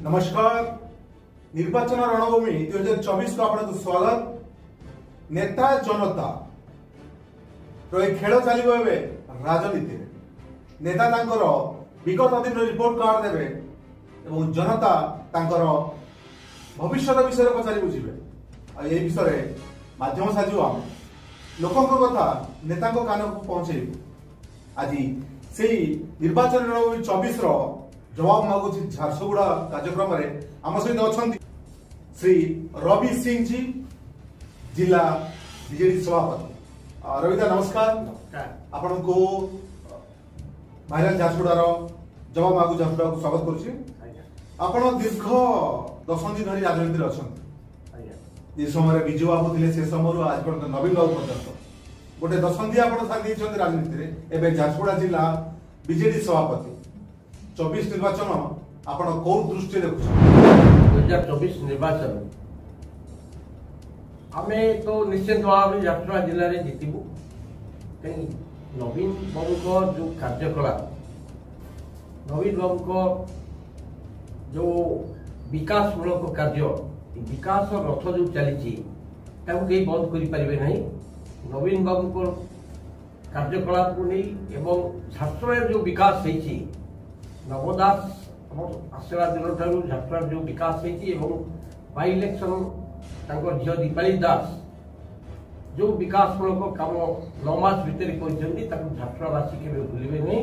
नमस्कार। निर्वाचन रणभूमि 2024 को आपको स्वागत। नेता जनता खेल चलो राजनीति नेता तांकर विगत दिन रिपोर्ट कार्ड देवे और जनता तांकर भविष्य विषय पचारि बुझे ये विषय माध्यम साजु आम लोकों कथा नेता कान को पहुंचे आज से निर्वाचन रणभूमि 24 जवाब मागुची झारसुगुड़ा कार्यक्रम आम सहित अच्छा श्री रवि सिंह जी जिला बीजेडी सभापति। रविदा नमस्कार। आपण को भाइराल झारसुगुड़ार जवाब मागु झारसुगुड़ा को स्वागत करुच्ची। दीर्घ दशंधि धरी राजनीति अच्छा समय विजु बाबू थे से समय आज पर्यटन नवीन बाबू पर्यटन गोटे दशंधि आप राजनीति में झारसुगुड़ा जिला बीजेडी सभापति 24 निर्वाचन आपण को दृष्टि देखु 2024 निर्वाचन आमे तो निश्चित भाव में झारसुगुड़ा जिले में जीतबू कहीं नवीन बाबू को जो कार्यकलाप नवीन बाबू को जो विकास मूलक कार्य विकास रथ जो चली कहीं बंद कर नवीन बाबू को कार्यकलाप को नहीं एवं झारसुगुड़ा जो विकास होती नवदास आशीर्वाद दिन झारसुगुड़ा जो विकास होती बाई इलेक्शन झील दीपाली दास जो विकास मूलक कम 9 मास भितर झारसुगुड़ावासी के भूलिबे नहीं।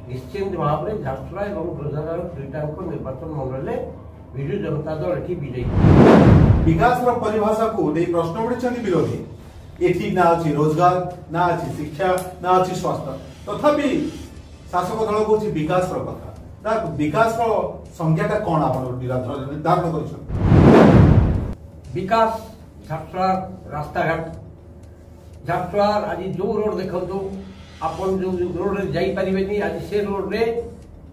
निश्चिंत भाव में झारसुगुड़ा और ब्रजनगर दुईटाक निर्वाचन मंडल में विजु जनता दल ये विजयी विकास परिभाषा को प्रश्न उठी विरोधी ये ना अच्छी रोजगार ना अच्छी शिक्षा ना अच्छी स्वास्थ्य तथापि शासक दल कौन विकास कथा विकास संज्ञा कौन आप निर्धारण कर विकास झारसुगुड़ा रास्ता घाट झारसुगुड़ा आज जो रोड देखो आपन जो रोड रे जाई परिबेनी आज से रोड रे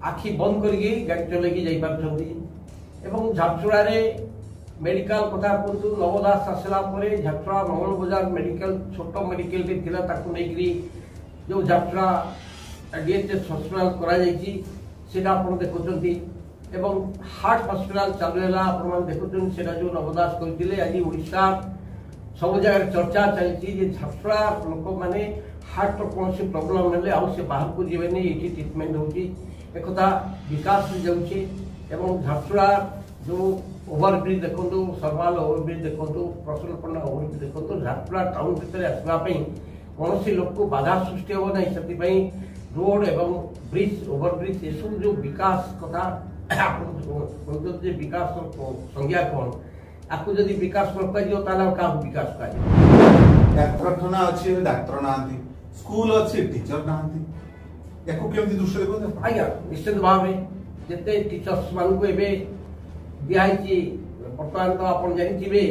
आखि बंद करके गाड़ी चलेकी जाई पारछंती एवं झारसुगुड़ा रे मेडिकल कथा कहतु नवदास आसला झारसुगुड़ा मंगल बजार मेडिकल छोट मेडिकल थिला ताकू नेकरी जो झारसुगुड़ा डीएचएस हॉस्पिटल करा जायछि सेटा आपण देखुचंती एवं हार्ट हॉस्पिटल चालू है आपण देखुचन सेटा जो नवदास करथिले आज ओडिशा सब जगह चर्चा चलती झारसुगुड़ा लोक माने हार्ट कौन प्रोब्लेम हेले आउ से बाहर को जीवेनी ये ट्रिटमेंट होची एक कथा विकास जाउची एवं झारसुगुड़ा जो ओवरब्रिज देखो सर्वाल ओवरब्रिज देखो प्रसन्न पंडा ओवरब्रिज देखो झारसुगुड़ा टाउन भितर आसवा कौन लोक को बाधा सृष्टि हो ना से रोड एवं ब्रिज ओवरब्रिज ये सब जो विकास कथा विकास संज्ञा कौन आपको जदि विकास क्या विकास डाक्तरखाना अच्छी डाक्तर ना स्कूल अच्छी टीचर ना दृष्टि देखो आज्ञा निश्चित भाव में जिते टीचर्स मान को दिखाई बर्तमान तो आप जानते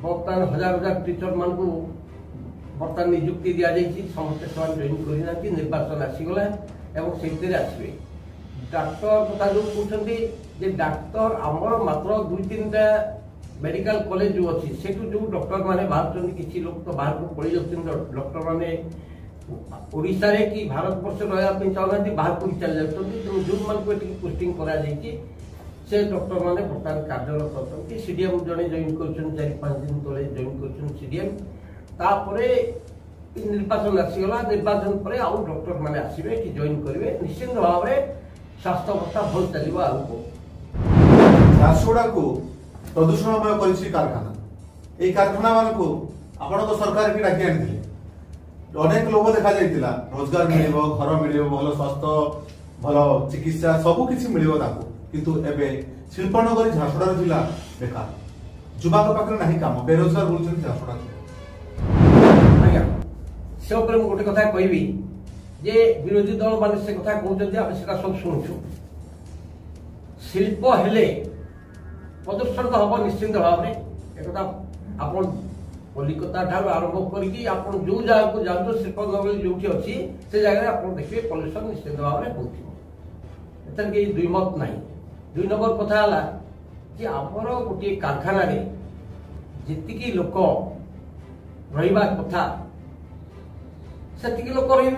बर्तमान हजार हजार टीचर मान को बर्तमान नियुक्ति दि जाती समस्त जॉइन करना निर्वाचन आसीगला से आसवे डाक्तर कथा जो कहते डाक्तर आमर मात्र 2-3टा मेडिकल कॉलेज जो अच्छी से जो डॉक्टर माने बाहर किसी लोग तो बाहर को पड़ी जाते डॉक्टर माने ओडिशा रे कि भारत वर्ष रहा चाहना बाहर को चल जाते तेणु जो मान को पोस्टिंग करा से डॉक्टर माने बर्तमान कार्यरत अच्छा सीडीएम जड़े जॉइन कर 4-5 दिन तले जॉइन कर सीडीएम तापरे निर्वाचन आसीगला निर्वाचन पर आउ डॉक्टर माने आसीबे कि जॉइन करेंगे निश्चित भाव में स्वास्थ्य अवस्था भल चलो आगो झारसुगुड़ा को प्रदूषणमय करिछि कारखाना ए कारखाना मान को आपण तो सरकार की डाकी आनी अनेक लोभ देखा जाइतिला रोजगार मिलिबो घर मिलिबो भल स्वास्थ्य भल चिकित्सा सब किछि मिलिबो ताको किंतु एबे शिल्पनगर झारसुगुड़ा जिला बेकार युवा पाखरे नाही काम बेरोजगार बोलछन झारसुगुड़ा आज्ञा से गोटे कथा कहबी जे विरोधी दल मान से कथा कहते सब शुणुचु शिल्प हेले प्रदूषण तो हम निश्चिंत भाव में एक आप कलिकता ठार आरंभ करके जो जगह को जातु शिल्प नगर जो अच्छी से जगह आप देखिए पल्यूसन निश्चिंत भाव में होती कई दुईमत ना 2 नंबर कथा कि आमर गोटे कारखाना जी लोक रहा कथा से लोक रे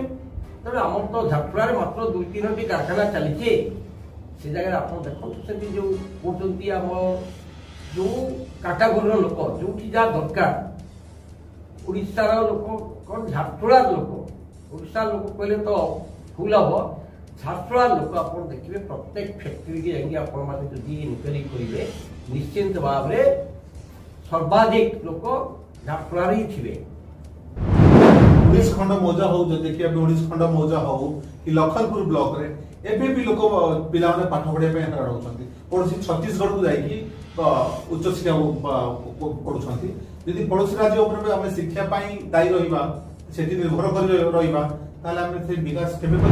आम तो झारसुगुड़ा मात्र 2-3टी कारखाना चली से जगह आप देखो से जो कहते आम जो काटागोरी लोक जो जहाँ दरकार उड़ीसार लोक कौन झारसुगुड़ार लोक उड़ीसा लोक कहले तो भूल हम झारसुगुड़ा लोक आप देखिए प्रत्येक फैक्ट्री की जाकि आपड़ी इनक्वारी करेंगे निश्चिंत भाव में सर्वाधिक लोक झारसुगुड़ा ही थे 19 खंड मौजा हो जो देखिए 19 खंड मौजा हो कि लखनपुर ब्लॉक रे एबे भी लोक पिला माने पाठ पढ़िया पे हैरान होछंती पड़ोसी छत्तीसगढ़ को जाई उच्च शिक्षा पढ़ुछंती यदि पड़ोसी राज्य ऊपर हम शिक्षा पाई दायी रहिबा सेठी निर्भर कर रहिबा ताले हम से विकास केबे कर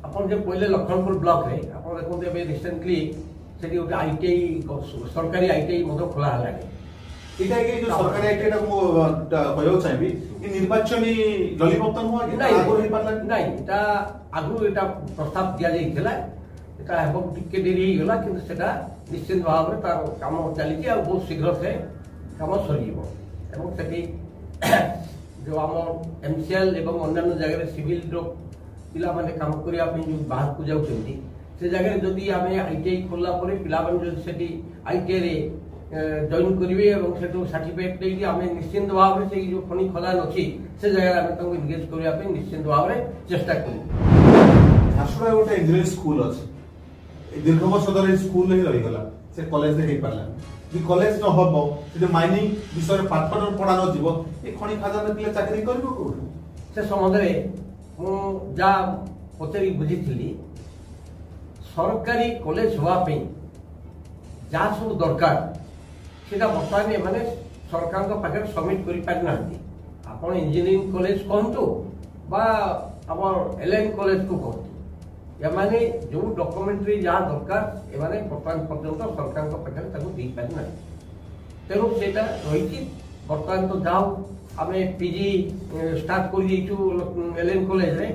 अपन जे पहले लखनपुर ब्लॉक रे अपन देखो एबे रिसेंटली सेठी गोटे आईटीआई सरकारी आईटीआई मधो खोला हलानी इटा के जो सरकारी आईटीआई को कहयो चाहिबी कि निर्वाचनी लॉलीपॉप तो हुआ कि आगु रही पारला नहीं एटा आगु एटा प्रस्ताव दिया जाइथिला एटा हेबो टिके देरी ही गला किंतु सेटा निश्चित भाव में तार काम चली आ बहुत शीघ्र से काम सरीबो एवं सेठी जो आम एमसीएल एवं अन्य जगह सिविल जो पिला माने काम करिया पे जो बाहर को जाउछंती से जगह जदि आमे आईटीआई खोलला परे पिला माने जदि सेठी आईटीआई रे जॉइन करिवे एवं सेटो सर्टिफिकेट देकी आमे निश्चित भाव में से जो खनि खदान अछि से जगह आमे तंग एंगेज करिया पे निश्चित भाव में चेष्टा करू झारसुगुड़ा गोटे इंजीनियरिंग स्कूल अछि दीर्घ वर्ष धरि स्कूल ही रही गला से कॉलेज रे पारला जे कॉलेज न हबो जे माइनिंग विषय पाठ पढ़ा न जीवो ए खनि खदान पिले चाकरी करबो को से संबंध रे मु जा पचरी बुझिथिली सरकारी कॉलेज हुआ पे जा सब दरकार सेटा बर्तमान एमाने सरकार पाखे सबमिट कर पारि ना आपण इंजीनियरिंग कॉलेज कहतु बा आम एलएन कॉलेज को कहतु एमाने जो डॉक्यूमेंट्री जहाँ दरकार एमाने बर्तमान पर्यंत सरकार पाखे दे पारि ना तेणु सेटा रही बर्तमान तो जाओ आम पीजी स्टार्ट कर एलएन कॉलेज रे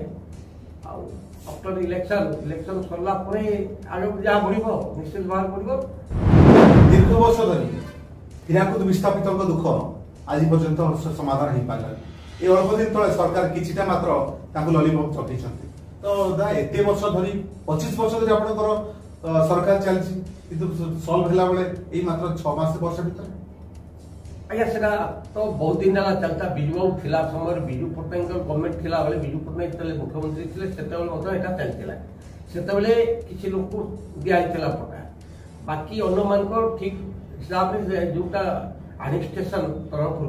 आफ्टर इलेक्शन सरला आगे जहाँ बढ़ निश्चित भाव बढ़ दीर्घ वर्ष धरी हिराकुद विस्थापित दुख आज पर्यंत समाधान हो पारा ये अल्प दिन तले सरकार किछिटा मात्र तांको लॉलीपॉप चखी तो दा एते वर्ष धरी 25 वर्ष धरी आपनकर सरकार चलछि किंतु सॉल्व होला बेले एई मात्र 6 मास वर्ष भीतर आज्ञा सेटा तो बहुत दिन ହେଲା चलता बिजू थिला समय बिजू पट्टनायक गवर्नमेंट थिला बेले बिजू पट्टनायक तले मुख्यमंत्री थिले सेते बेले मत एटा चलतिला सेते बेले किछि लोक को दिया आइतला पटा बाकी अन्य मानकर ठीक हिसाब रे जोटा एडमिनिस्ट्रेशन तरफ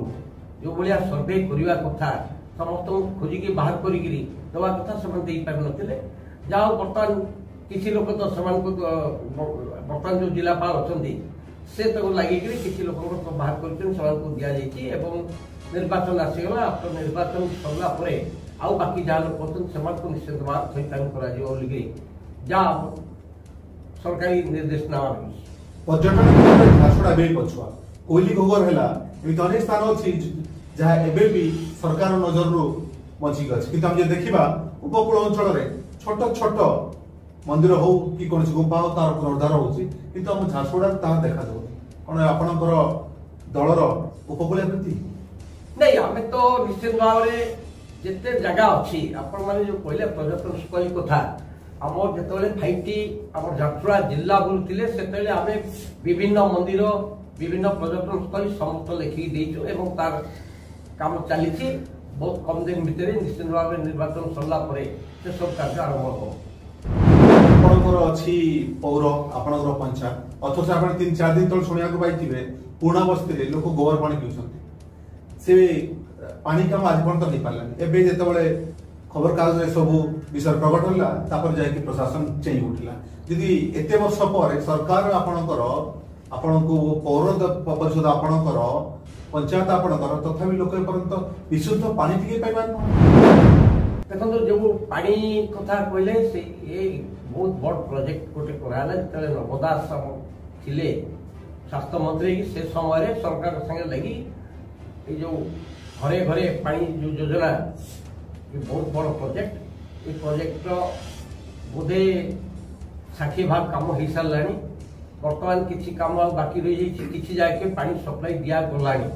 जो भलिया सर्वे करिवा कथा समस्त खोजिकी बाहर करिगिरी दवा कथा समान देई पार नथिले जाओ बर्तमान किछि लोक तो समान को बर्तमान जो जिलापाल अछंती से तो लगे किसी लोक बाहर कर दिया जाइए एवं निर्वाचन आसीगला आफ्टर निर्वाचन सरला आउ बाकी जहाँ लोग अच्छे निश्चित भाव थैथान कर सरकारी निर्देशनामा पर्यटन झारसुगुड़ा बे पछुआ कोइली घोगर हैला एमि अनेक स्थान अछि जहाँ एबे भी सरकार नजर रु बची गछ किंतु हम जे देखिबा उपकूल अंचल रे छोट छोट मंदिर हो कि कौन गुफा हो तार पुनरुद्धार होछि किंतु हम झारसुगुड़ा ता देखा जाउ कोन आपनकर दलर उपकूल प्रति नहीं आमे तो निश्चित भाव रे जेते जगह अछि आपण माने जो पहिले पर्यटन स्थल कथा हमर जेतले 5टी हमर झारसुगुड़ा जिल्ला बुलथिले सेतले आमे विभिन्न मंदिर विभिन्न पर्यटन स्थल समस्त लेखि देइछु एवं तार काम चलीछि बहुत कम दिन भितर निश्चित भाव रे निर्वाचन सरला परे से सब कार्य आरंभ हो आपनकर अछि पौर आपनकर पंचायत अथच आपण 3-4 दिन तल सुनिया को पाइथिबे पूर्णा बस्ती रे लोक गोबर पानी पिउछंती से पानी काम आज पर्यंत नहीं पारलानी एबे जेतबेले खबर कागज रे सब विषय प्रकट होला तापर जाय कि प्रशासन चेंज उठला यदि एते वर्ष पर सरकार आपनकर आपनको पौर परिषद आपनकर पंचायत आपनकर तथापि लोक पर्यंत विशुद्ध पानी टिके पाइबार देखो जो पानी कथा कहले से ये बहुत बड़ प्रोजेक्ट गोटे कराला जतले नवदास थिले स्वास्थ्य मंत्री से समय सरकार संगे लगी ये जो घरे घरे पानी जो योजना ये बहुत बड़ प्रोजेक्ट ये प्रोजेक्ट बोधे 60 भाग काम हो सारा बर्तमान किसी काम बाकी रही किसी जाके पानी सप्लाई दिया गलानी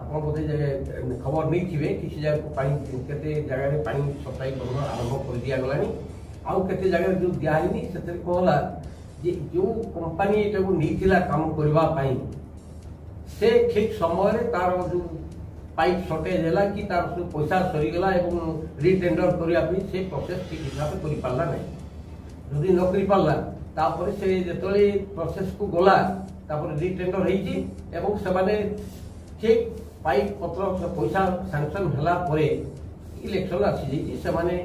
आप बोधे खबर नहीं थे किसी जगह पानी केते जगह पानी सप्लाई करना आरंभ कर दिया गलानी आउ केते जगह जो दियाहिनी सेते कहला जे जो कंपनी एटा को नीथिला काम करबा पई से ठीक समय रे तार जो पाइप शॉर्टेज हैला कि तार जो पैसा सरी गेला एवं रिटेंडर करिया पई से प्रोसेस ठीक हिसाब से करि पाला नै जदि न करि पाला तापर से जेतले प्रोसेस को गला तापर रिटेंडर हेची एवं से माने ठीक पाइप पत्र पैसा सैंक्शन होला परे इलेक्शन आसी जाइए से माने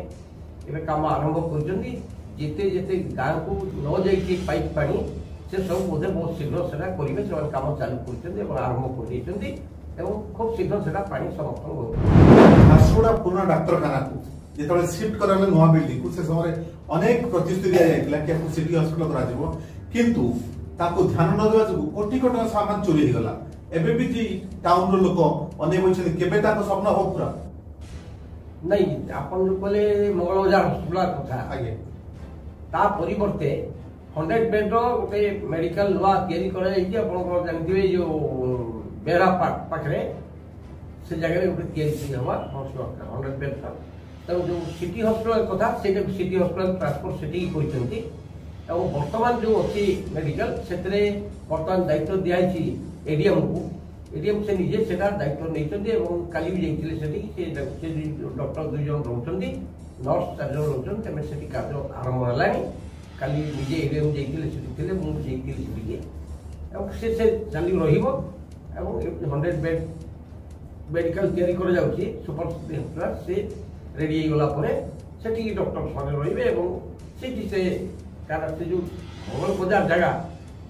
एबे काम आरंभ करजंदी जेते जेते गांव को न जाई पाइप पानी से सब बोधे बहुत शीघ्र सेटा करिवे से काम चालू करजंदी और आरंभ कर देजंदी एवं खूब शीघ्र सेटा पानी समर्थन हो झारसुगुड़ा पुराना डाक्तरखाना को जेतले शिफ्ट करले नवा बिल्डिंग को से समय अनेक प्रतिश्रुति दिया जायतिला कि आपको सिटी हॉस्पिटल करा जिवो किंतु ताको ध्यान न देवा जो कोटी कोटी सामान चोरी हो गला एबे भी जी टाउन रो लोक अने बोलछन केबे ताको स्वप्न हो पूरा नहीं आपन जो कहले मंगल बाजार हॉस्पिटल कथा आगे ता परिवर्ते 100 बेड रो गोटे मेडिकल नुआ तयारी करा जाई जे आपन को जानथिबे जो बेरा पाखरे से जगह रे गोटे तयारी हवा हॉस्पिटल 100 बेड तो जो सिटी हॉस्पिटल कथा से सिटी हॉस्पिटल ट्रांसपोर्ट सिटी की कहिसंती और वर्तमान जो अछि मेडिकल सेतरे वर्तमान दायित्व दियाई एडीएम को एडीएम से निजे सेटा दायित्व नैचंदी एवं काली भी जाइतिले सेठी से डॉक्टर दुई जन रहउचंदी नर्स चार जन रहउचंदी तमे सेठी कार्य आरंभ हलानी काली निजे एडीएम जाइतिले सेठी थिले मु जाइतिले सेठी एवं से चालू रहिबो एवं 100 बेड मेडिकल तयारी कर जाउची सुपर हॉस्पिटल से रेडी गला परे सेठी डॉक्टर माने रहिबे एवं सेठी से कारण से जो मंगल बाजार जगह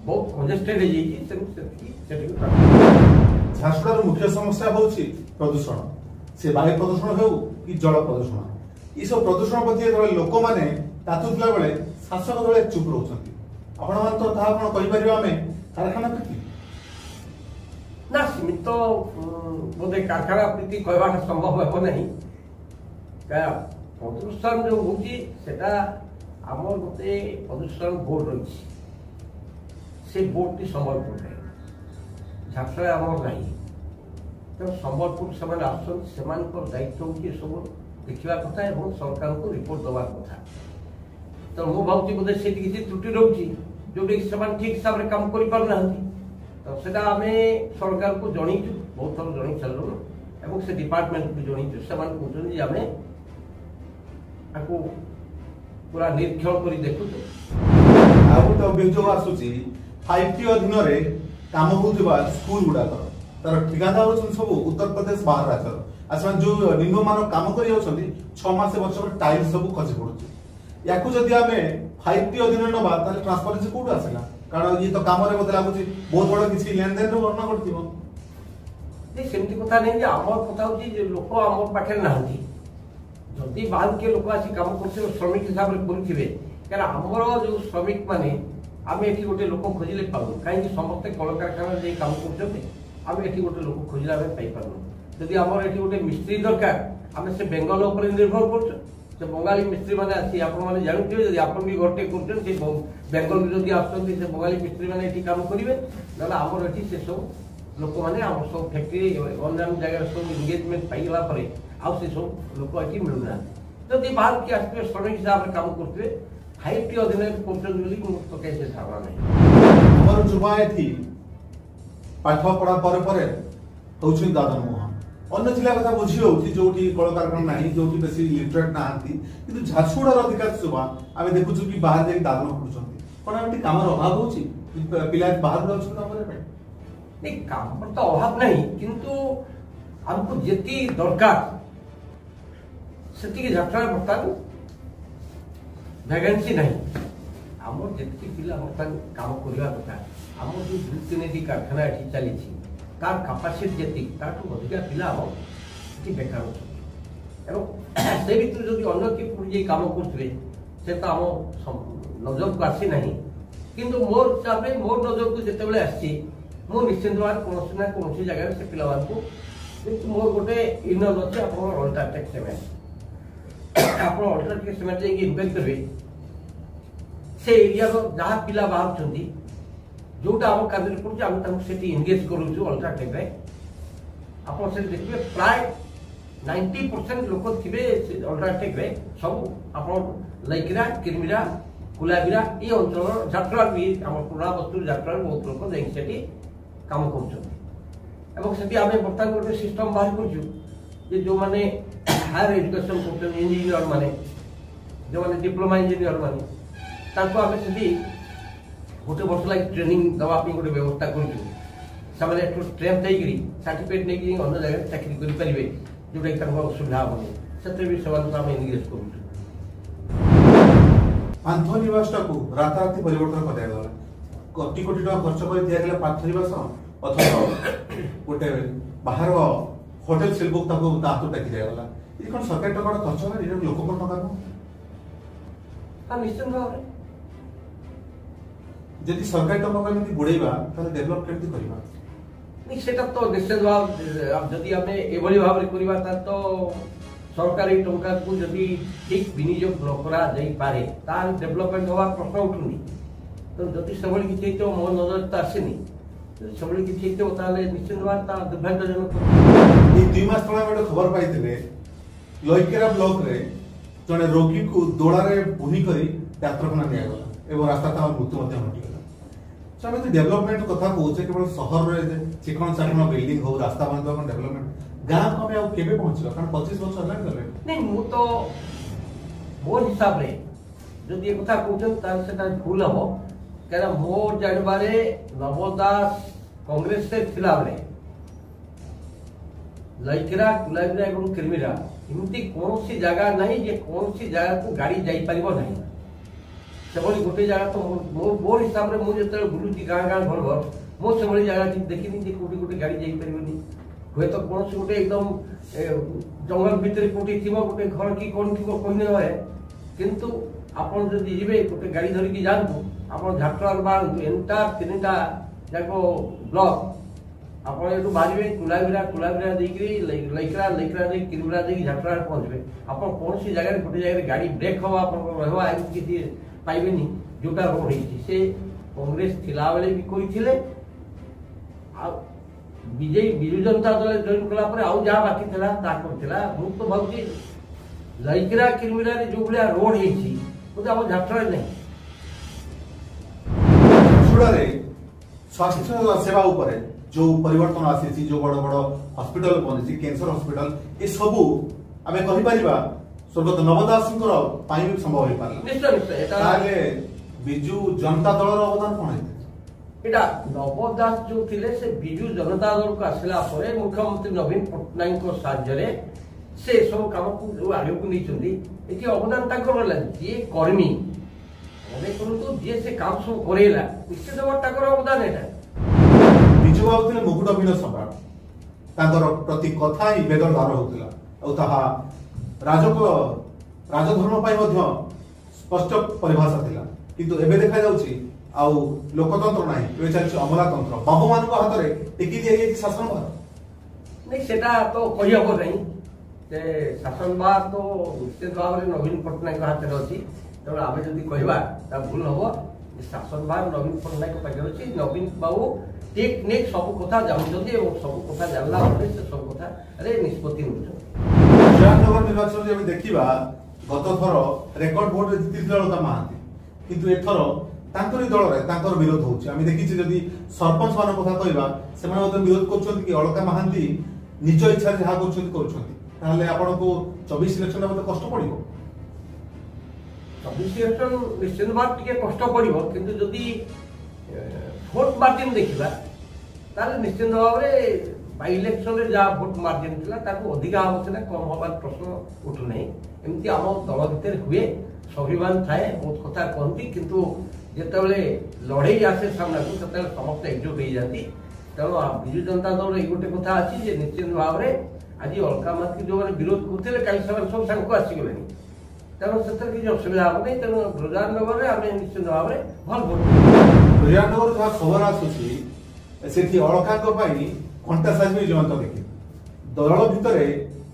बहुत कंजेस्टेड है झारसुगुड़ार मुख्य समस्या होची प्रदूषण से वायु प्रदूषण हो कि जल प्रदूषण ये सब प्रदूषण प्रति लोक मैंने तातुला बेले शासक दल चुप रोचंती आपण मान तो ताहा कोन कहि परिबा हमें कारखाना प्रति ना सीमित बोधे कारखाना प्रति कहवा संभव हो नहीं का प्रदूषण जो होची सेटा हमर गोटे प्रदूषण बोर्ड रही से बोर्ड टी संबलपुर है झारसुगुड़ा आमर नहीं तो संबलपुर से दायित्व होगी सब देखा कथा और सरकार को रिपोर्ट दवा कथा तो मु भावी बोधे से किसी त्रुटि रोचे जो ठीक हिसाब से काम कर तो सेटा आम सरकार को जनईचु बहुत थर जन सारू और से डिपार्टमेंट को जनईचु से कहते आम पूरा निरीक्षण कर देखु अभियोग आसूची 5T अधीन रे काम होउथिबा स्कूल गुडाकर तार ठिकादार होछन सब उत्तर प्रदेश बाहर राज्य आसमान जो निम्नमान काम करि होछन 6 मास वर्ष पर टाइल सब खसी पड़ुची याकू जदि हमें 5T अधीन नबा ताले ट्रांसपेरेंसी कोड आसेला कारण ये तो काम रे बदला लागुची बहुत बड़ किछि लेन देन रो वर्णना करथिबो ए सेमति कथा नै जे हमर कथा होची जे लोक हमर पाखे नाहंती जदि बाहर के लोक आसी काम करथिबे श्रमिक हिसाब रे करथिबे कारण हमर जो श्रमिक माने आम एठी गोटे लोक खोजिले पाऊ कहीं समस्ते कलकारखाना जे काम करछते आम एठी गोटे लोक खोजिला बे पाई पारू जदि हमर एठी गोटे मिस्त्री दरकार आम से बेंगल ऊपर निर्भर करछ से बंगाली मिस्त्री माने आसी आपण माने जानुथिबे जदि आपण भी घरटे करछन से बेंगल जदि आछथि से बंगाली मिस्त्री माने एठी काम करिवे नला हमर एठी से सब लोक माने हमर सब फैक्ट्री अन्य जगह सब एंगेजमेंट पाइला परे आ से सब लोक एठी मिलुना जदि बाहर के आसपे श्रमिक हिसाब से काम करथिबे 5T अधीन करछन बोली को तो कैसे धारणा नहीं हमर जुवा एथि पाठ पढ़ा पर होउछि दादन मोहन अन्य जिला कथा बुझी होउछि जोठी कलकारखाना नाही जोठी बेसी लिटरेट नाहंती किंतु झारसुगुड़ार अधिकांश जुवा आमे देखुछु कि बाहर जाई दादन करछंती कोन एटी कामर अभाव होउछि पिला बाहर जाउछु काम करे पे नहीं काम पर तो अभाव नहीं किंतु हमको जेती दरकार सेती के झारसुगुड़ा बर्तमान वैकेंसी नहीं आमर जेती पिला बर्तमान काम करबा कथा आमर जो 2-3 कारखाना एठी चली तार कैपेसिटी जेती ताठू अधिका पिला हम एठी बेकार होछ एवं से भी जदि अन्य के पूरी काम करथबे से तो हम नजर को आसी नहीं किंतु मोर हिसाब मोर नजर को जेते बेले आसी मो निश्चित भाव कौन ना कौन जगह से पिला को किंतु मोर गोटे इनर अच्छे आप अल्ट्राटेक सीमेंट आप अल्ट्राटेक सीमेंट इनक्वारी करेंगे से एरिया जहाँ पिला बाहर जोटा आम कार्य पड़े एंगेज करूँ अल्ट्राटेक आप देखिए प्राय 90% लोक थे अल्ट्राटेक सब आप लैकिरा किरमिरा कुलाबिरा ये अंचल जात्रा भी आम पुरा बस्तु जात्रा बहुत लोक जाकि काम कर बर्तमान गोटे सिस्टम बाहर कर जो मैंने हायर एजुकेशन कर इंजीनियर माने जो मैंने डिप्लोमा इंजीनियर माने गोटे वर्ष लगे ट्रेनिंग दवाई गोटे व्यवस्था कर ट्रेन देकर सर्टिफिकेट नहीं अन्य जगह चाकरी करेंगे जोटा असुविधा हेनी से भी आम एनगेज कर पांथनिवास राताराति परिवर्तन करागला कोटी कोटी टका खर्च कर दिया पांथनिवास अथवा गोटे बाहर होटेल शिल्प हाथ टेकी दिगला ये कौन सरकारी टका खर्च है लोक टका निश्चित भाव जदि सरकारी टका बुड़ेबा डेभलप केमती करबा नहीं सेटा तो निश्चित भाव जदि आम एभली भाव करबा तो सरकारी टंका को जदि ठीक विनियोग न करा जाई पारे तार डेवलपमेंट होवा प्रश्न उठुनी तो जदि सबल किछि तो मो नजर त आसेनी सबल किछि तो ताले निश्चित भाव ता दुर्भाग्यजनक ये 2 मास तळे गोटे खबर पाइथिले लइकेरा ब्लॉक रे जने रोगी को दोड़ा रे बुही करी डाक्तरखाना निया गला एवं रास्ता ता मृत्यु मध्य घटी गला चाहे तो डेवलपमेंट कथा कहूचे केवल शहर रे चिकन चाकन बिल्डिंग हो रास्ता बन तो डेवलपमेंट गाँव को हमें केबे पहुंचलो कारण 25 वर्ष हलान गले नहीं मु तो मोर हिसाब रे जदि एक कथा कहउछन तार सेटा भूल हबो कारण मोर जानबारे नवदास कांग्रेस से थिला बले लइकरा कुलाबिरा एवं किरमिरा इमती कोनसी जगह नहीं जे कोनसी जगह को गाड़ी जाई परिबो नहीं सेबली गोटे जगह तो मोर हिसाब रे मु जते बुलुची गाँ गाँ घर घर मो सेबली जगह देखिनी जे कोटी कोटी गाड़ी जाई परिबोनी हुए तो कौन गोटे एकदम जंगल भितर कोटी थी गोटे घर कि कौन थी कहने है किंतु आपन जदि जीवे गोटे गाड़ी धरिकी जातु आपन झाटरार बाहर एंटार 3टा जाको ब्लॉक आपन एटू बाहरबे कुलाबिरा देकरी लइकरा दे किरमिरा दे झाटरार पहुंचबे आपन कौन सी जगह गोटे जगह गाड़ी ब्रेक हवा आपन रहवा किसी पाइबेनी जोटा रोड है से कांग्रेस थिला बेले भी कइथिले विजय विजु जनता दल जॉइन कला पर आउ जा बाकी थला ता करथिला मु तो भाबुची लइकरा किरमिरा रे जो बलिया रोड हेछि तो अब झाटरा नहीं सुड़ा रे स्वास्थ्य सेवा ऊपर जो परिवर्तन आसी जो बड़ बड़ हॉस्पिटल बनिछि कैंसर हॉस्पिटल ए सबु आमे कहि परिबा स्वर्गत नवदासंकर पाई संभव होई पारला निश्चय निश्चय एटा ताले बिजु जनता दल रो अवदान कोन है एटा नवदास जो थिले से बिजु जनता दल को आसला परे मुख्यमंत्री नवीन पटनायक को साहाय्य से सब काम को जो आगे को नहीं चंदी एटी अवदान ताकर रहला जे कर्मी अरे परंतु जे से काम सब करेला निश्चित भाव ताकर अवदान एटा बिजु बाबू थिले मुकुट अभिनय सम्राट ताकर प्रति कथा ही बेदरदार होतिला औ ताहा राजधर्म पाई मध्य स्पष्ट परिभाषा थिला किंतु एबे देखा जाउची आउ लोकतंत्र नाही एबे चलछि अमलातंत्र बाबू मान को हाथ रे टिकी दिए शासन भार नहीं सेटा तो कहि हबो नहीं जे शासन भार तो निश्चित भाव रे नवीन पटनायक हाथ रे अछि तो आबे जदी कहबा ता भूल हबो जे शासन भार नवीन पटनायक पाखे अछि नवीन बाबू टेक्निक सब कथा जाउछथि और सब कथा जानला परे से सब कथा अरे निष्पत्ति होछ जयनगर निर्वाचन जे देखिबा गत थर रेकॉर्ड वोट रे जिति दलता महांती किंतु एथर तांकर दल रे तांकर विरोध होछि आमी देखिछि जदी सरपंच मान कथा कहबा से माने ओते विरोध करछथि कि अलका महांती निज इच्छा रे हा करछथि ताले आपण को 24 इलेक्शन में कष्ट पड़िबो 24 इलेक्शन निश्चित भाव टिके कष्ट पड़िबो किंतु जदी वोट मार्जिन देखिबा ताले निश्चित भाव रे बाय इलेक्शन रे जा वोट मार्जिन थिला ताको अधिका होतला कम होबार प्रश्न उठु नै एमती आम दल भितर हुए स्वाभिमान थाए बहुत कथा कहती किंतु जेतेबेले लड़ाई आसे सामना को सेतेबेले समस्त एकजुट हो जाती तेणु विजु जनता दल ये गोटे कथा अच्छी जे निश्चित भाव में आज अलका माती जो विरोध करते कल सब सांग आसीगले तेणु से किसी असुविधा हम नहीं तेणु ब्रजानगर में आम निश्चित भाव में भल भोट ब्रजानगर जहाँ खबर आसूसी से अलका घंटा साइज में जयंत देखी दल भितर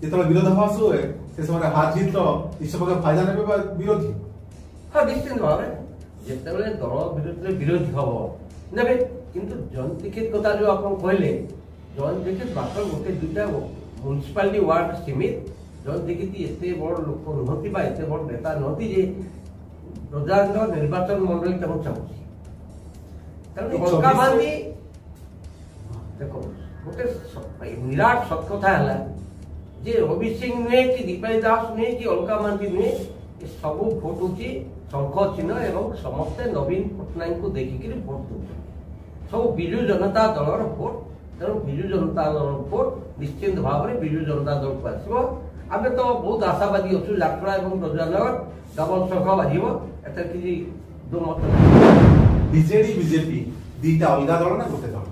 जो विरोधाभास हुए से समय हार जीत निश्चय फायदा ने विरोधी हाँ निश्चित भाव में जिते दल विरोधी हम ने किंतु जयंत दीक्षित कथा जो आप कहले जयंत दीक्षित मात्र गोटे दुईटा म्युनिसिपालिटी वार्ड सीमित जयंत दीक्षित एत बड़ लोक नुहति एत बड़ नेता नुहति जे ପ୍ରଜାତନ୍ତ୍ର ନିର୍ବାଚନ ମଣ୍ଡଳୀ ତାଙ୍କୁ ଚାହୁଁଛି। ତେଣୁ ଏ ଅଲକା 24 ମହାନ୍ତି ଦେଖ ଗୋଟେ ବିରାଟ ସତ କଥା ହେଲା ଯେ ରବି ସିଂ ନୁହେଁ କି ଦୀପାଳି ଦାସ ନୁହେଁ କି ଅଲକା ମହାନ୍ତି ନୁହେଁ, ଏ ସବୁ ଭୋଟ ହଉଛି ଶଙ୍ଖ ଚିହ୍ନ ଏବଂ ସମସ୍ତେ ନବୀନ ପଟ୍ଟନାୟକଙ୍କୁ ଦେଖିକିରି ଭୋଟ ଦଉଛନ୍ତି। ସବୁ ବିଜୁ ଜନତା ଦଳର ଭୋଟ। ତେଣୁ ବିଜୁ ଜନତା ଦଳର ଭୋଟ ନିଶ୍ଚିତ ଭାବରେ ବିଜୁ ଜନତା ଦଳକୁ ଆସିବ। ଆମେ ତ ବହୁତ ଆଶାବାଦୀ ଅଛୁ ଯାତ୍ରା ଏବଂ ପ୍ରଜାନଗର ଡବଲ ଶଙ୍ଖ ବାଜିବ, ଏଥିରେ କିଛି ଦୁମତ ନାହିଁ। ବିଜେଡି ବିଜେପି ଦିଟା ଅଲଗା ଦଳ ନା ଗୋଟେ ଦଳ?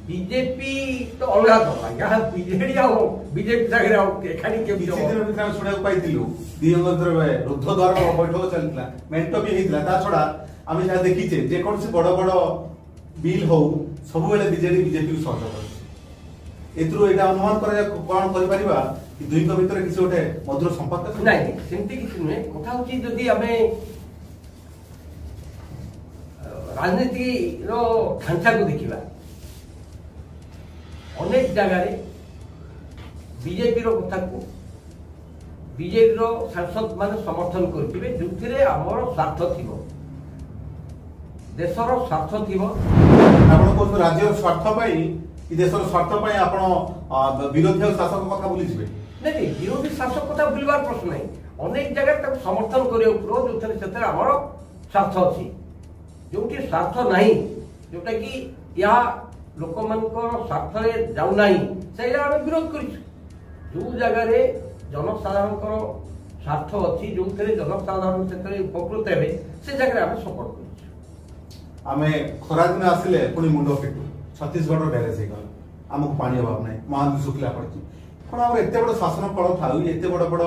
ବିଜେପି ତ ଅଲଗା ଦଳ ଆଜ୍ଞା, ବିଜେଡି ଆଉ ବିଜେପି ସାଙ୍ଗରେ ଆଉ ଏକାଠି କେମିତି କିଛି ହବ? ଦିନ ଭିତରେ ଆମେ ଶୁଣିବାକୁ ପାଇଥିଲୁ ଦିଜଣଙ୍କ ଭିତରେ ରୁଦ୍ଧ ଦ୍ୱାର ବୈଠକ ଚାଲିଥିଲା, ମେଣ୍ଟ ବି ହେଇଥିଲା। ତା ଛଡା ଆମେ ଯାହା ଦେଖିଛେ ଯେକୌଣସି ବଡ ବଡ ବିଲ୍ ହଉ ସବୁବେଳେ ବିଜେଡି ବିଜେପିକୁ ସହଯୋଗ କରୁଛି। ଏଥିରୁ ଏଇଟା ଅନୁମାନ କରାଯାଏ କଣ କରିପାରିବା କି ଦୁଇଙ୍କ ଭିତରେ କିଛି ଗୋଟେ ମଧୁର ସମ୍ପର୍କ ଅଛି? ନାଇଁ ସେମିତି କିଛି ନୁହେଁ। କଥା ହଉଛି ଯଦି ଆମେ ରାଜନୀତିର ଢାଞ୍ଚାକୁ ଦେଖିବା, ଅନେକ ଜାଗାରେ ବିଜେପିର କଥାକୁ ବିଜେପିର ସାଂସଦ ମାନେ ସମର୍ଥନ କରିଥିବେ, ଯୋଉଥିରେ ଆମର ସ୍ୱାର୍ଥ ଥିବ, ଦେଶର ସ୍ୱାର୍ଥ ଥିବ। ଆପଣ କହୁଛନ୍ତି ରାଜ୍ୟର ସ୍ୱାର୍ଥ ପାଇଁ କି ଦେଶର ସ୍ୱାର୍ଥ ପାଇଁ ଆପଣ ବିରୋଧୀ ଆଉ ଶାସକ କଥା ଭୁଲିଯିବେ? ନାଇଁ ବିରୋଧୀ ଶାସକ କଥା ଭୁଲିବାର ପ୍ରଶ୍ନ ନାହିଁ। ଅନେକ ଜାଗାରେ ତାକୁ ସମର୍ଥନ କରିବାକୁ ପଡିବ ଯୋଉଥିରେ ସେଥିରେ ଆମର ସ୍ୱାର୍ଥ ଅଛି। ଯୋଉଠି ସ୍ୱାର୍ଥ ନାହିଁ, ଯୋଉଟା କି ଏହା ଲୋକମାନଙ୍କର ସ୍ୱାର୍ଥରେ ଯାଉନାହିଁ, ସେଇଟା ଆମେ ବିରୋଧ କରିଛୁ। ଯୋଉ ଜାଗାରେ ଜନସାଧାରଣଙ୍କର ସ୍ୱାର୍ଥ ଅଛି, ଯୋଉଥିରେ ଜନସାଧାରଣ ସେଥିରେ ଉପକୃତ ହେବେ, ସେ ଜାଗାରେ ଆମେ ସପୋର୍ଟ କରୁଛୁ। ଆମେ ଖରାଦିନ ଆସିଲେ ପୁଣି ମୁଣ୍ଡ ଫିଟୁ, ଛତିଶଗଡ଼ର ବ୍ୟାରେଜ ହେଇଗଲା, ଆମକୁ ପାଣି ଅଭାବ ନାହିଁ, ମହାନଦୀ ଶୁଖିଲା ପଡିଛି। କଣ ଆମର ଏତେ ବଡ ଶାସନ ଫଳ ଥାଉ, ଏତେ ବଡ ବଡ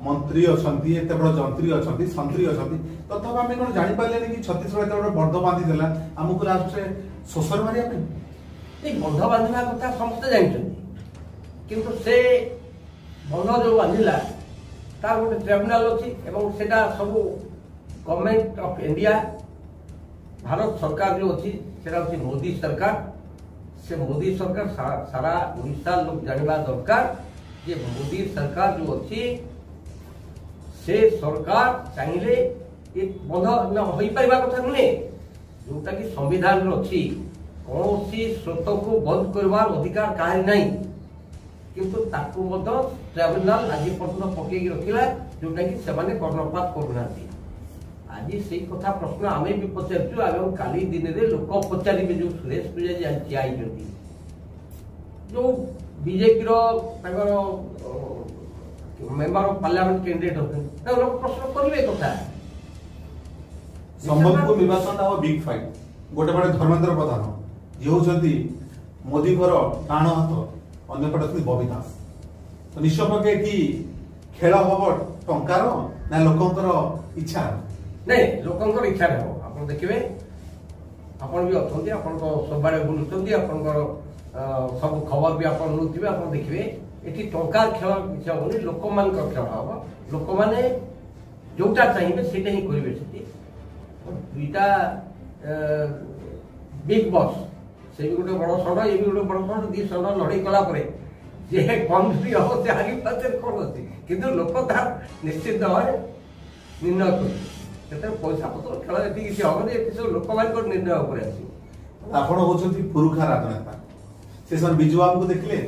ମନ୍ତ୍ରୀ ଅଛନ୍ତି, ଏତେ ବଡ ଯନ୍ତ୍ରୀ ଅଛନ୍ତି, ସନ୍ତ୍ରୀ ଅଛନ୍ତି, ତଥାପି ଆମେ କଣ ଜାଣିପାରିଲେନି କି ଛତିଶଗଡ଼ ଏତେ ବଡ ବନ୍ଧ ବାନ୍ଧି ଦେଲା, ଆମକୁ ଲାଷ୍ଟରେ ଶୋଷଣ ମାରିବା ପାଇଁ? ଏଇ ବନ୍ଧ ବାନ୍ଧିବା କଥା ସମସ୍ତେ ଜାଣିଛନ୍ତି, କିନ୍ତୁ ସେ ବନ୍ଧ ଯୋଉ ବାନ୍ଧିଲା ତାର ଗୋଟେ ଟ୍ରିବ୍ୟୁନାଲ ଅଛି ଏବଂ ସେଟା ସବୁ ଗଭର୍ଣ୍ଣମେଣ୍ଟ ଅଫ ଇଣ୍ଡିଆ, ଭାରତ ସରକାର ଯୋଉ ଅଛି ସେଟା ହଉଛି ମୋଦି ସରକାର। ସେ ମୋଦି ସରକାର ସାରା ଓଡ଼ିଶା ଲୋକ ଜାଣିବା ଦରକାର ଯେ ମୋଦି ସରକାର ଯୋଉ ଅଛି ସେ ସରକାର ଚାହିଁଲେ ଏ ବନ୍ଧ ହୋଇପାରିବା କଥା ନୁହେଁ। ଯୋଉଟା କି ସମ୍ବିଧାନରେ ଅଛି, କୌଣସି ସ୍ରୋତକୁ ବନ୍ଦ କରିବାର ଅଧିକାର କାହାରି ନାହିଁ, କିନ୍ତୁ ତାକୁ ମଧ୍ୟ ଟ୍ରିବ୍ୟୁନାଲ ଆଜି ପର୍ଯ୍ୟନ୍ତ ପକେଇକି ରଖିଲା, ଯୋଉଟା କି ସେମାନେ କର୍ଣ୍ଣପାତ କରୁନାହାନ୍ତି। ଆଜି ସେଇ କଥା ପ୍ରଶ୍ନ ଆମେ ବି ପଚାରୁଛୁ ଏବଂ କାଲି ଦିନରେ ଲୋକ ପଚାରିବେ। ଯୋଉ ସୁରେଶ ପୂଜା ଠିଆ ହେଇଛନ୍ତି, ଯୋଉ ବିଜେପିର ତାଙ୍କର ମେମ୍ବର ଅଫ ପାର୍ଲାମେଣ୍ଟ କ୍ୟାଣ୍ଡିଡେଟ୍ ଅଛନ୍ତି, ତାଙ୍କ ଲୋକ ପ୍ରଶ୍ନ କରିବେ କଥା। ସମ୍ବଲପୁର ନିର୍ବାଚନ ଆମ ବିଗ୍ ଫାଇଟ୍। ଗୋଟେ ପଟେ ଧର୍ମେନ୍ଦ୍ର ପ୍ରଧାନ ଯିଏ ହଉଛନ୍ତି ମୋଦିଙ୍କର ଡାହାଣ ହାତ, ଅନ୍ୟପଟେ ଅଛନ୍ତି ବବି ଦାସ। ତ ନିଷ୍ପକ୍ଷ ଏଠି ଖେଳ ହବ ଟଙ୍କାର ନା ଲୋକଙ୍କର ଇଚ୍ଛା? ନାଇଁ ଲୋକଙ୍କର ଇଚ୍ଛାରେ ହବ। ଆପଣ ଦେଖିବେ, ଆପଣ ବି ଅଛନ୍ତି, ଆପଣଙ୍କ ସବୁଆଡେ ବୁଲୁଛନ୍ତି, ଆପଣଙ୍କର ସବୁ ଖବର ବି ଆପଣ ନେଉଥିବେ, ଆପଣ ଦେଖିବେ ଏଠି ଟଙ୍କାର ଖେଳ କିଛି ହବନି, ଲୋକମାନଙ୍କର ଖେଳ ହବ। ଲୋକମାନେ ଯୋଉଟା ଚାହିଁବେ ସେଇଟା ହିଁ କରିବେ। ସେଠି ଦୁଇଟା ବିଗ୍ ବସ୍, ସେ ବି ଗୋଟେ ବଡ ଷଣ୍ଢ, ଏ ବି ଗୋଟେ ବଡ ଷଣ୍ଢ, ଦି ଷଣ୍ଢ ଲଢେଇ କଲା ପରେ ଯେ କମ୍ ବି ହବ ସେ ହାରି ପାଖରେ କଣ ଅଛି, କିନ୍ତୁ ଲୋକ ତାର ନିଶ୍ଚିତ ଭାବରେ ନିର୍ଣ୍ଣୟ କରିବେ। ସେଥିରେ ପଇସା ପତ୍ର ଖେଳ ଏଠି କିଛି ହବନି, ଏଠି ସବୁ ଲୋକମାନଙ୍କର ନିର୍ଣ୍ଣୟ ଉପରେ ଆସିବ। ଆପଣ ହଉଛନ୍ତି ପୁରୁଖା ରାଜନେତା, ସେ ସମୟ ବିଜୁ ବାବୁଙ୍କୁ ଦେଖିଲେ,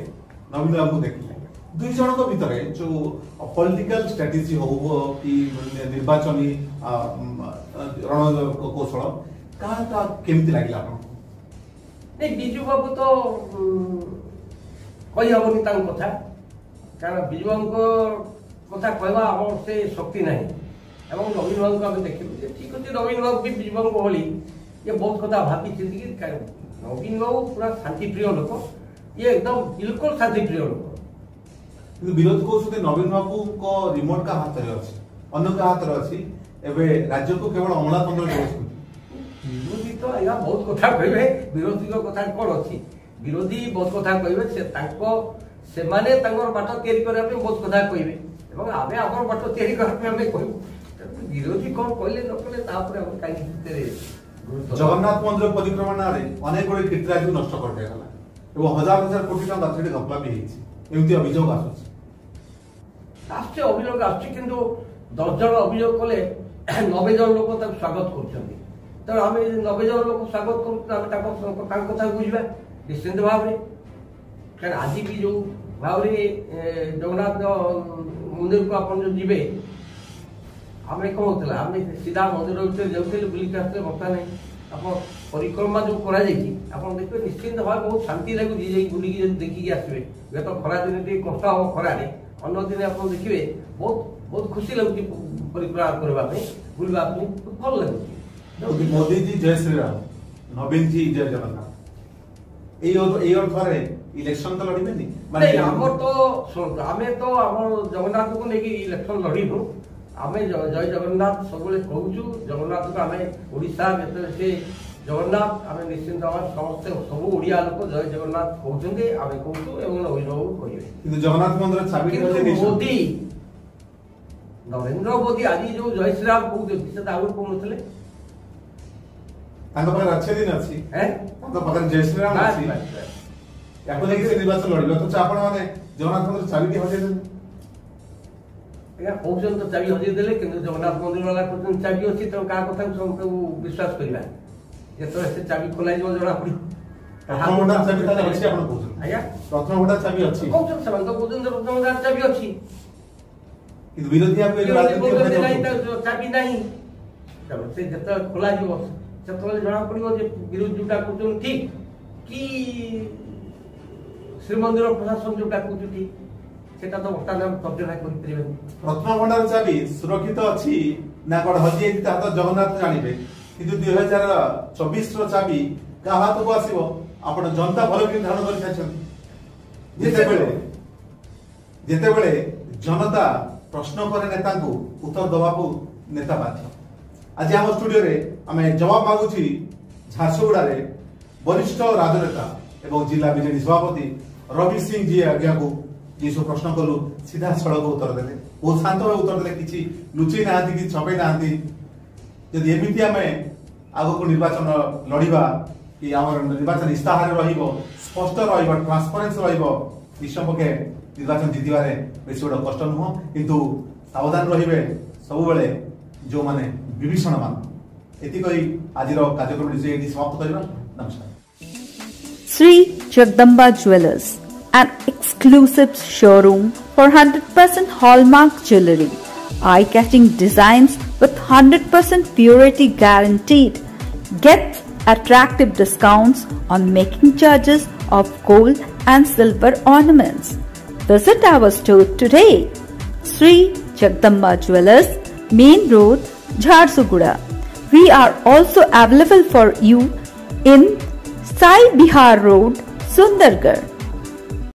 ନବୀନ ବାବୁଙ୍କୁ ଦେଖିଲେ, ଦୁଇ ଜଣଙ୍କ ଭିତରେ ଯୋଉ ପଲିଟିକାଲ ଷ୍ଟ୍ରାଟେଜି ହଉ କି ନିର୍ବାଚନୀ ରଣ କୌଶଳ କାହା କେମିତି ଲାଗିଲା ଆପଣଙ୍କୁ? ନାଇଁ ବିଜୁ ବାବୁ ତ କହିହବନି ତାଙ୍କ କଥା, କାରଣ ବିଜୁ ବାବୁଙ୍କ କଥା କହିବା ଆମର ସେ ଶକ୍ତି ନାହିଁ। ଏବଂ ନବୀନ ବାବୁଙ୍କୁ ଆମେ ଦେଖିଲୁ ଯେ ଠିକ ଅଛି, ନବୀନ ବାବୁ ବି ବିଜୁ ବାବୁଙ୍କ ଭଳି ଇଏ ବହୁତ କଥା ଭାବିଛନ୍ତି କି ନବୀନ ବାବୁ ପୁରା ଶାନ୍ତିପ୍ରିୟ ଲୋକ, ଇଏ ଏକଦମ ବିଲକୁଲ ଶାନ୍ତିପ୍ରିୟ ଲୋକ। କିନ୍ତୁ ବିରୋଧ କହୁଛନ୍ତି ନବୀନ ବାବୁଙ୍କ ରିମୋଟ କାହା ହାତରେ ଅଛି, ଅନ୍ୟ କାହା ହାତରେ ଅଛି, ଏବେ ରାଜ୍ୟକୁ କେବଳ ଅମଳାତନ୍ତ୍ର କରୁଛନ୍ତି। ବିରୋଧୀ ତ ଆଜ୍ଞା ବହୁତ କଥା କହିବେ, ବିରୋଧୀଙ୍କ କଥା କଣ ଅଛି? ବିରୋଧୀ ବହୁତ କଥା କହିବେ, ସେମାନେ ତାଙ୍କର ବାଟ ତିଆରି କରିବା ପାଇଁ ବହୁତ କଥା କହିବେ ଏବଂ ଆମେ ଆମର ବାଟ ତିଆରି କରିବା ପାଇଁ ଆମେ କହିବୁ। ବିରୋଧୀ କଣ କହିଲେ ନ କହିଲେ ତାପରେ ଆମେ କାହିଁକି ଭିତରେ ଜଗନ୍ନାଥ ମନ୍ଦିର ପରିକ୍ରମା ନାଁରେ ଅନେକ ଗୁଡିଏ କୀର୍ତ୍ତିରାଜିକୁ ନଷ୍ଟ କରିଦିଆଗଲା ଏବଂ ହଜାର ହଜାର କୋଟି ଟଙ୍କା ସେଠି ଘପଲା ବି ହେଇଛି, ଏମିତି ଅଭିଯୋଗ ଆସୁଛି। ଅଭିଯୋଗ ଆସୁଛି, କିନ୍ତୁ 10 ଜଣ ଅଭିଯୋଗ କଲେ 90 जन लोक स्वागत कर तेणु आम 90 जन लोक स्वागत कर कथा बुझा निश्चिंत भाव में क्या आज भी जो भाव जगन्नाथ मंदिर को आप जो जी आम कौन होता आम सीधा मंदिर भर जाते बुलिक आसते बर्तमान आप परिक्रमा जो कर देखिए निश्चिंत भाव बहुत शांति लगे बुलिक देखिए आसवे ये तो खरा दिन कष्ट हम खरारे अन्न दिन आप देखिए बहुत बहुत खुशी लगुच परिक्रमा करने बुलवा भल लगुच। मोदी जी जय श्री राम, नवीन जी जय जगन्नाथ इलेक्शन तो लड़े माने हमर तो सुन आमे तो हम जगन्नाथ को लेके इलेक्शन लड़ीनु आमे जय जगन्नाथ सब कहूँ जगन्नाथ को आमे ओडिशा से जगन्नाथ आमे निश्चिंत समस्ते सब ओडिया लोक जय जगन्नाथ कहते आमे कहूँ एवं अभिनव करेंगे जगन्नाथ मंदिर मोदी नरेंद्र मोदी आज जो जय श्री राम कहते से आगुरी कहते अच्छे दिन अच्छी जय श्री राम निर्वाचन लड़े तो आपण मैंने जगन्नाथ मंदिर चाबी हजेदेले कहते तो चाबी हजेदेले कि जगन्नाथ मंदिर वाला कहते चाबी अच्छी तो क्या कथा विश्वास करवा जो से चाबी खोल जना पड़े प्रथम घंटा चाबी अच्छी चाबी अच्छी विरोधी चाबी नहीं से जो खोल से जना पड़ो विरोधी जोटा कहते ठीक कि श्रीमंदिर प्रशासन जोटा कहते ठीक सेटा तो बर्तमान तर्जमा कर प्रथम खंडार चाबी सुरक्षित अच्छी ना कौन हजी तो जगन्नाथ जानवे किंतु 2024 रो चाबी क्या हाथ को आसीबो आपण जनता भल कि धारण कर छथि जेते जनता प्रश्न करे नेता को उत्तर दवा को नेता बाध्य। आज हम स्टूडियो रे आमे जवाब मागुची झारसुगुड़ा रे वरिष्ठ राजनेता एवं जिला बीजेडी सभापति रवि सिंह जी आज्ञा को ये सब प्रश्न कलु सीधा सड़क उत्तर देते बहुत शांत भाव उत्तर देते किसी लुचई ना कि छपे ना जदि एमती आम आग को निर्वाचन लड़वा कि आम निर्वाचन इस्ताहार स्पष्ट ट्रांसपेरेन्स निसंपक्षे निर्वाचन जीतबारे बेस गोटे कष्ट नुह किंतु सावधान रे सब जो माने विभीषण मान एति आज कार्यक्रम समाप्त करवा। नमस्कार। Sri Jagdamba Jewellers, an exclusive showroom for 100% hallmark jewelry, eye-catching designs with 100% purity guaranteed. Get attractive discounts on making charges of gold and silver ornaments. Visit our store today. Sri Jagdamba Jewellers, Main Road, Jharsuguda. We are also available for you in Sai Bihar Road, Sundargarh.